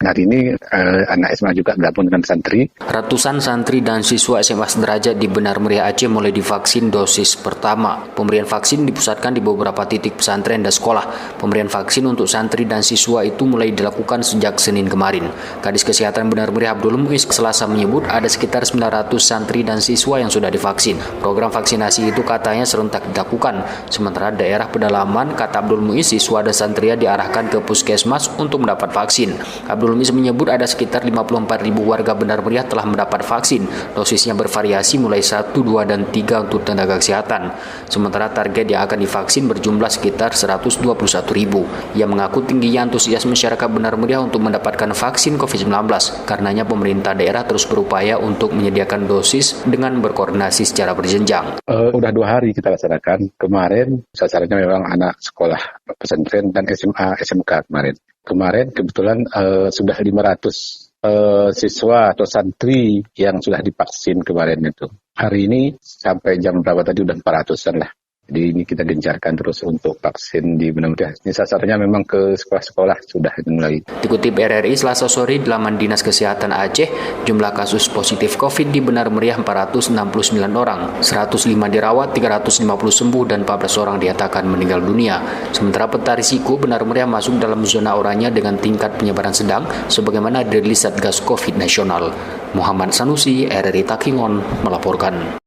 Hari ini anak SMA juga gabung dengan santri. Ratusan santri dan siswa SMA Sederajat di Benar Meriah Aceh mulai divaksin dosis pertama. Pemberian vaksin dipusatkan di beberapa titik pesantren dan sekolah. Pemberian vaksin untuk santri dan siswa itu mulai dilakukan sejak Senin kemarin. Kadis Kesehatan Benar Meriah Abdul Muiz Selasa menyebut ada sekitar 900 santri dan siswa yang sudah divaksin. Program vaksinasi itu katanya serentak dilakukan. Sementara daerah pedalaman, kata Abdul Muiz, siswa dan santri diarahkan ke puskesmas untuk mendapat vaksin. Abdul Muiz menyebut ada sekitar 54.000 warga Benar Meriah telah mendapat vaksin. Dosisnya bervariasi mulai 1, 2, dan 3 untuk tenaga kesehatan. Sementara target yang akan divaksin berjumlah sekitar 121.000. Ia mengaku tingginya antusias masyarakat Benar Meriah untuk mendapatkan vaksin COVID-19. Karenanya pemerintah daerah terus berupaya untuk menyediakan dosis dengan berkoordinasi secara berjenjang. Udah 2 hari kita laksanakan. Kemarin sasarannya memang anak sekolah pesantren dan SMA, SMK kemarin. Kemarin kebetulan sudah 500 siswa atau santri yang sudah divaksin kemarin itu. Hari ini sampai jam berapa tadi udah 400-an lah. Jadi ini kita gencarkan terus untuk vaksin di Benar Meriah. Ini sasarannya memang ke sekolah-sekolah sudah dimulai. Dikutip RRI Selasa sore di laman Dinas Kesehatan Aceh, jumlah kasus positif COVID di Benar Meriah 469 orang, 105 dirawat, 350 sembuh, dan 14 orang dinyatakan meninggal dunia. Sementara peta risiko Benar Meriah masuk dalam zona oranye dengan tingkat penyebaran sedang, sebagaimana dirilis Satgas COVID Nasional. Muhammad Sanusi, RRI Takingon, melaporkan.